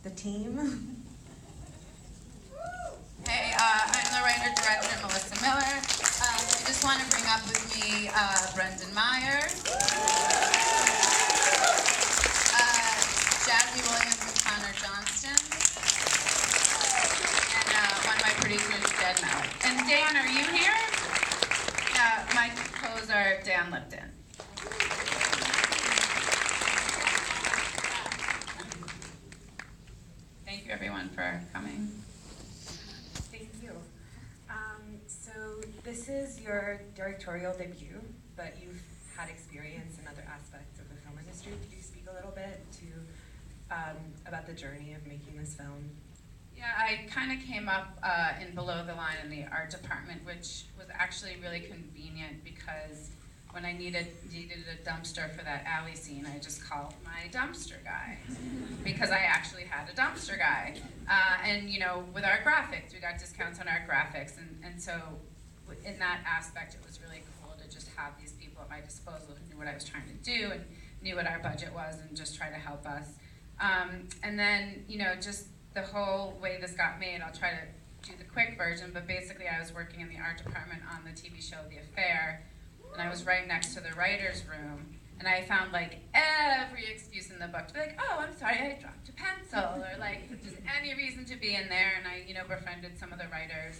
the team. Hey, I'm the writer-director, Melissa Miller. I just want to bring up with me Brendan Meyer, Jazzy Williams and Connor Johnston, and one of my producers, Jed Mallett. And Dan, are you here? My co-star, Dan Lipton. Thank you, everyone, for coming. Thank you. So this is your directorial debut, but you've had experience in other aspects of the film industry. Could you speak a little bit to about the journey of making this film? Yeah, I kind of came up in below the line in the art department, which was actually really convenient because when I needed a dumpster for that alley scene, I just called my dumpster guy because I actually had a dumpster guy. And you know, with our graphics, we got discounts on our graphics, and so in that aspect, it was really cool to just have these people at my disposal who knew what I was trying to do and knew what our budget was and just try to help us. And then, you know, just the whole way this got made, I'll try to do the quick version, but basically I was working in the art department on the TV show The Affair, and I was right next to the writer's room, and I found like every excuse in the book to be like, oh, I'm sorry, I dropped a pencil, or like just any reason to be in there, and I, you know, befriended some of the writers,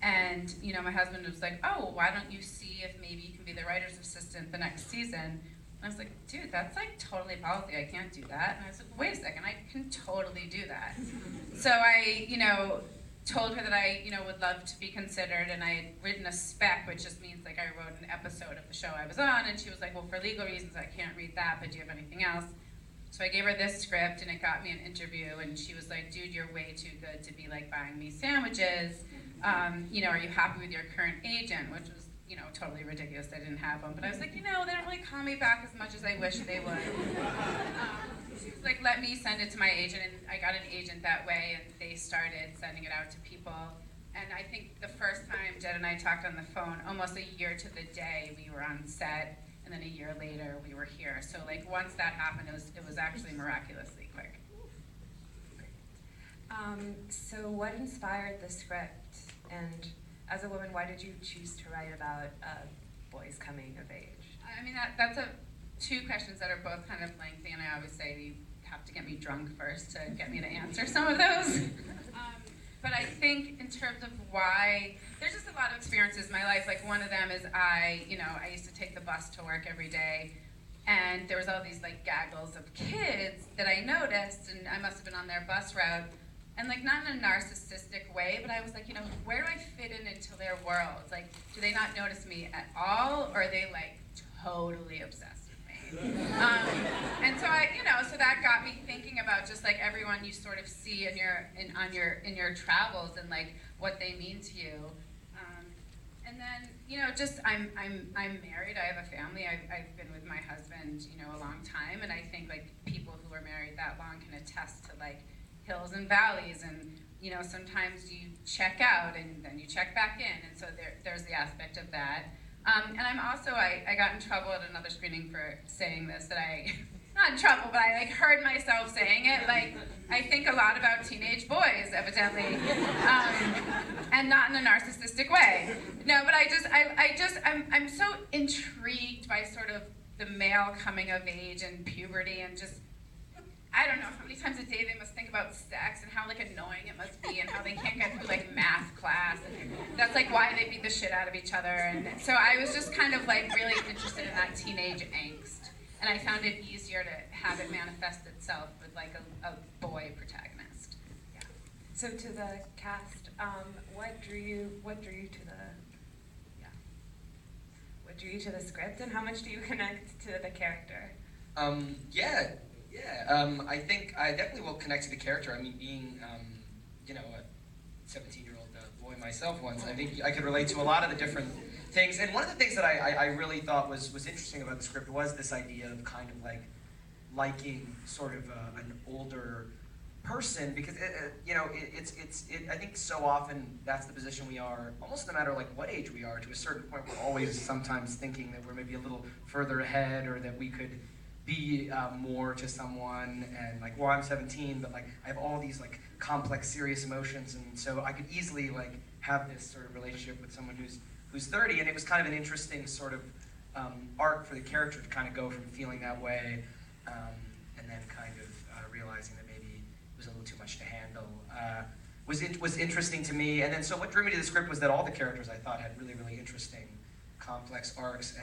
and, you know, my husband was like, oh, why don't you see if maybe you can be the writer's assistant the next season? And I was like, dude, that's like totally ballsy, I can't do that. And I was like, wait a second, I can totally do that. So I, you know, told her that I, you know, would love to be considered, and I had written a spec, which just means like I wrote an episode of the show I was on, and she was like, well, for legal reasons I can't read that, but do you have anything else? So I gave her this script, and it got me an interview, and she was like, dude, you're way too good to be like buying me sandwiches. You know, are you happy with your current agent? Which was, you know, totally ridiculous. I didn't have one, but I was like, you know, they don't really call me back as much as I wish they would. She was like, let me send it to my agent, and I got an agent that way, and they started sending it out to people. And I think the first time Jed and I talked on the phone, almost a year to the day, we were on set, and then a year later, we were here. So like once that happened, it was actually miraculously quick. So what inspired the script? And as a woman, why did you choose to write about boys coming of age? I mean, that's two questions that are both kind of lengthy, and I always say you have to get me drunk first to get me to answer some of those. But I think in terms of why, there's just a lot of experiences in my life. Like one of them is I used to take the bus to work every day, and there was all these like gaggles of kids that I noticed, and I must have been on their bus route. And like not in a narcissistic way, but I was like, you know, where do I fit in into their world? Like, do they not notice me at all, or are they like totally obsessed with me? And so so that got me thinking about just like everyone you sort of see in your travels and like what they mean to you. And then, you know, just I'm married. I have a family. I've been with my husband, you know, a long time, and I think like people who are married that long can attest to like hills and valleys, and you know, sometimes you check out and then you check back in, and so there's the aspect of that. And I'm also, I got in trouble at another screening for saying this, that not in trouble, but I like heard myself saying it, like, I think a lot about teenage boys, evidently, and not in a narcissistic way. No, but I'm so intrigued by sort of the male coming of age and puberty, and just, I don't know how many times a day they must think about sex and how like annoying it must be, and how they can't get through like math class, and that's like why they beat the shit out of each other. And so I was just kind of like really interested in that teenage angst, and I found it easier to have it manifest itself with like a boy protagonist. Yeah. So to the cast, what drew you to the script, and how much do you connect to the character? I think I definitely will connect to the character. I mean, being, a 17-year-old boy myself once, I think I could relate to a lot of the different things. And one of the things that I really thought was interesting about the script was this idea of kind of like liking sort of an older person, because I think so often that's the position we are, almost no matter like what age we are. To a certain point, we're always sometimes thinking that we're maybe a little further ahead, or that we could be more to someone, and like, well, I'm 17, but like I have all these like complex, serious emotions, and so I could easily like have this sort of relationship with someone who's 30, and it was kind of an interesting sort of arc for the character to kind of go from feeling that way, and then kind of realizing that maybe it was a little too much to handle. Was interesting to me, and then so what drew me to the script was that all the characters I thought had really, really interesting, complex arcs,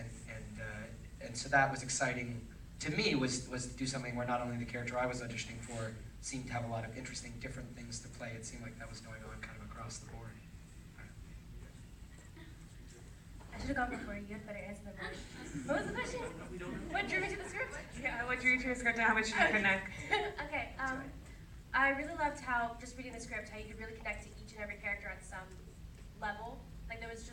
and so that was exciting to me, was to do something where not only the character I was auditioning for seemed to have a lot of interesting, different things to play. It seemed like that was going on kind of across the board. I should have gone before you. Had better answer than mine. What was the question? What drew me to the script? Yeah, what drew you to the script and how much did you connect? Okay. I really loved how, just reading the script, how you could really connect to each and every character on some level. Like there was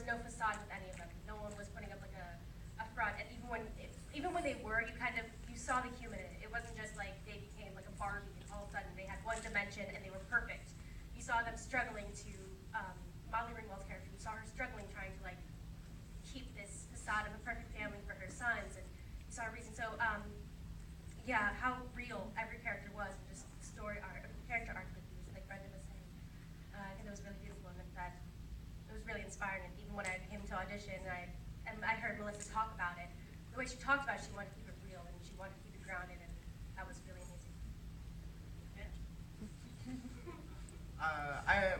no facade with any of them. No one was putting up like a front, and even when they were, you saw the human in it. It wasn't just like they became like a Barbie and all of a sudden they had one dimension and they were perfect. You saw them struggling to, Molly Ringwald's character, you saw her struggling trying to like keep this facade of a perfect family for her sons, and you saw a reason. So, yeah, how real every character was, and just story arc, character arc, like Brendan was saying. I think it was really beautiful, and that it was really inspiring. And even when I came to audition, and I heard Melissa talk about it, the way she talked about it, she wanted to keep it real, and she wanted to keep it grounded, and that was really amazing.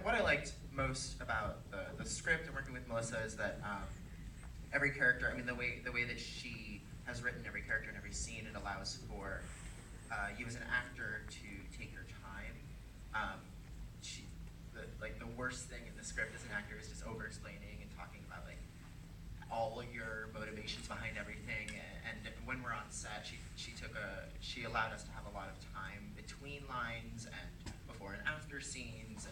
What I liked most about the script and working with Melissa is that every character, I mean, the way that she has written every character in every scene, it allows for you as an actor to take your time. The worst thing in the script as an actor is just over-explaining and talking about like all your motivations behind everything. And when we're on set, she allowed us to have a lot of time between lines and before and after scenes,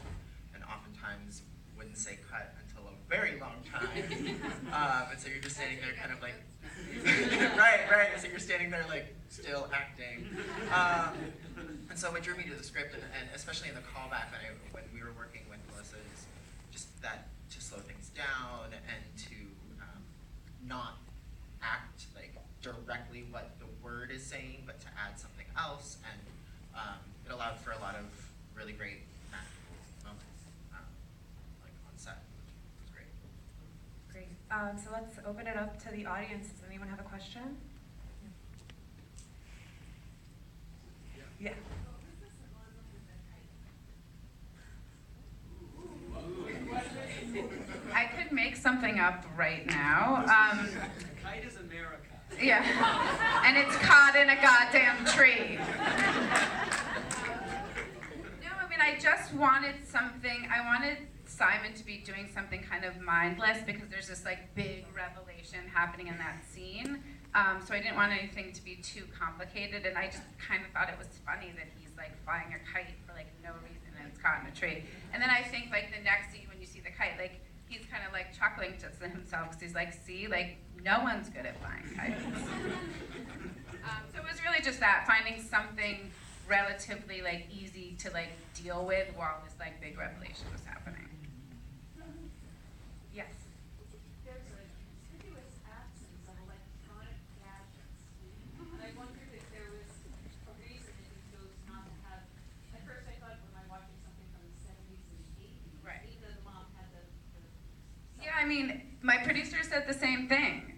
and oftentimes wouldn't say cut until a very long time. And so you're just standing there kind of like, right, so you're standing there like still acting. And so what drew me to the script, and especially in the callback when we were working with Melissa, is just that to slow things down and to not act like directly what the word is saying, but to add something else, and it allowed for a lot of really great magical moments, like on set, which was great. Great. So let's open it up to the audience. Does anyone have a question? Yeah. I could make something up right now. Kite is America. Yeah, and it's caught in a goddamn tree. No, I mean, I just wanted something, I wanted Simon to be doing something kind of mindless, because there's this like big revelation happening in that scene. So I didn't want anything to be too complicated, and I just kind of thought it was funny that he's like flying a kite for like no reason and it's caught in a tree. And then I think like the next scene when you see the kite, like he's kind of like chuckling to himself because he's like, see, like no one's good at flying kites. So it was really just that, finding something relatively like easy to like deal with while this like big revelation was happening. Yes. There's a continuous absence of electronic gadgets. And I wondered if there was a reason that you chose not to have. At first I thought when I watching something from the 70s and 80s, Right. even though the mom had the Yeah, I mean, my producer said the same thing.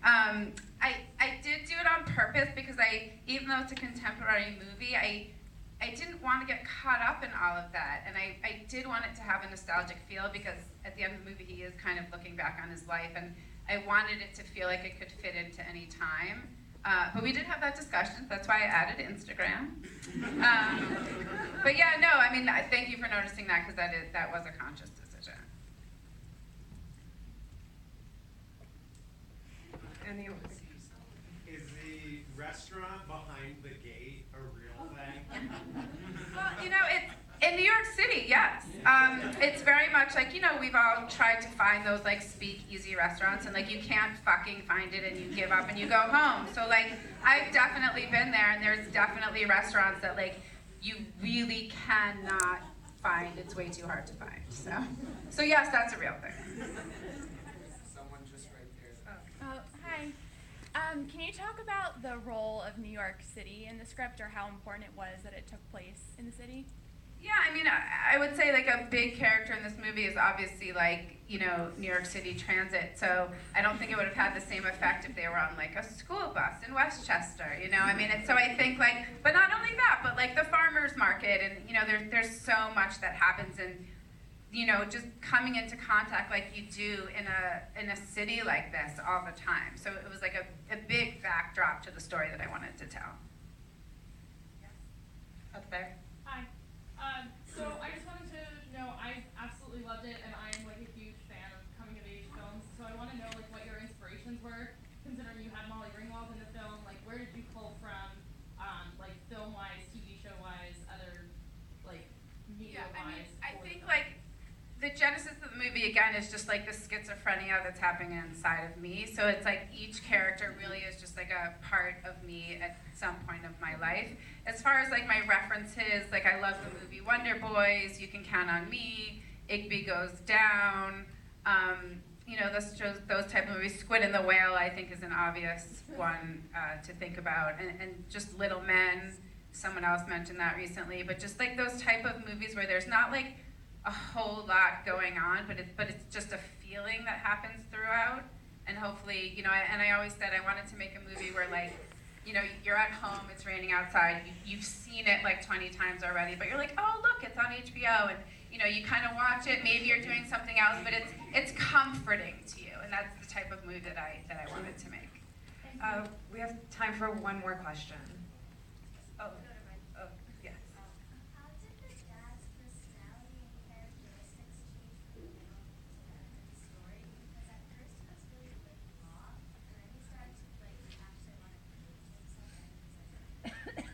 I did do it on purpose because even though it's a contemporary movie, I didn't want to get caught up in all of that, and I did want it to have a nostalgic feel, because at the end of the movie he is kind of looking back on his life, and I wanted it to feel like it could fit into any time. But we did have that discussion, that's why I added Instagram. But yeah, no, I mean, thank you for noticing that, because that was a conscious decision. Is the restaurant behind the gate a real thing? Well, you know, it's in New York City, yes. It's very much like, you know, we've all tried to find those like speakeasy restaurants, and like you can't fucking find it and you give up and you go home. So like I've definitely been there, and there's definitely restaurants that like you really cannot find. It's way too hard to find. So yes, that's a real thing. Someone just right there. Oh, hi. Can you talk about the role of New York City in the script, or how important it was that it took place in the city? Yeah, I mean, I would say like a big character in this movie is obviously like, you know, New York City Transit. So I don't think it would have had the same effect if they were on like a school bus in Westchester, you know? I mean, so I think like, but not only that, but like the farmer's market, and you know, there's so much that happens, and you know, just coming into contact like you do in a city like this all the time. So it was like a big backdrop to the story that I wanted to tell. Up there. Hi. So I just wanted to know, I absolutely loved it, and I'm like a huge fan of coming of age films. So I want to know like what your inspirations were, considering you had Molly Ringwald in the film. Like, where did you pull from, like film-wise, TV show-wise, other like media-wise? I think like the genesis of the movie again is just like the schizophrenia that's happening inside of me. So it's like each character really is just like a part of me at some point of my life. As far as like my references, like I love the movie Wonder Boys, You Can Count on Me, Igby Goes Down, you know, those type of movies. Squid and the Whale, I think, is an obvious one to think about, and just Little Men. Someone else mentioned that recently, but just like those type of movies where there's not like a whole lot going on, but it's just a feeling that happens throughout, and hopefully, you know, and I always said I wanted to make a movie where like, you know, you're at home, it's raining outside, you've seen it like 20 times already, but you're like, oh look, it's on HBO, and you know, you kind of watch it, maybe you're doing something else, but it's comforting to you, and that's the type of movie that I wanted to make. We have time for one more question. Oh, yes. How did the dad's personality and characteristics change from the film to the story? Because at first he was really like raw, and then he started to like actually want to prove himself, and he's like,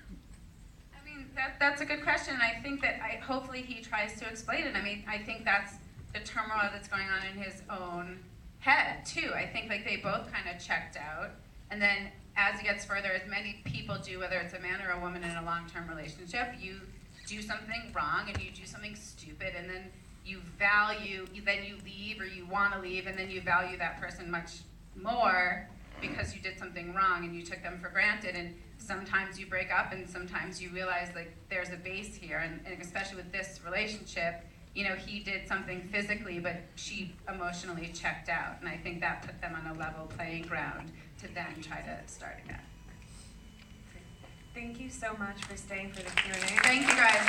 I mean, that's a good question, and I think that hopefully he tries to explain it. I mean, I think that's the turmoil that's going on in his own head, too. I think like they both kind of checked out, and then as it gets further, as many people do, whether it's a man or a woman in a long-term relationship, you do something wrong and you do something stupid, and then then you leave, or you want to leave, and then you value that person much more because you did something wrong and you took them for granted. And sometimes you break up, and sometimes you realize like there's a base here, and especially with this relationship, you know, he did something physically, but she emotionally checked out, and I think that put them on a level playing ground to then try to start again. Thank you so much for staying for the Q&A. Thank you, guys.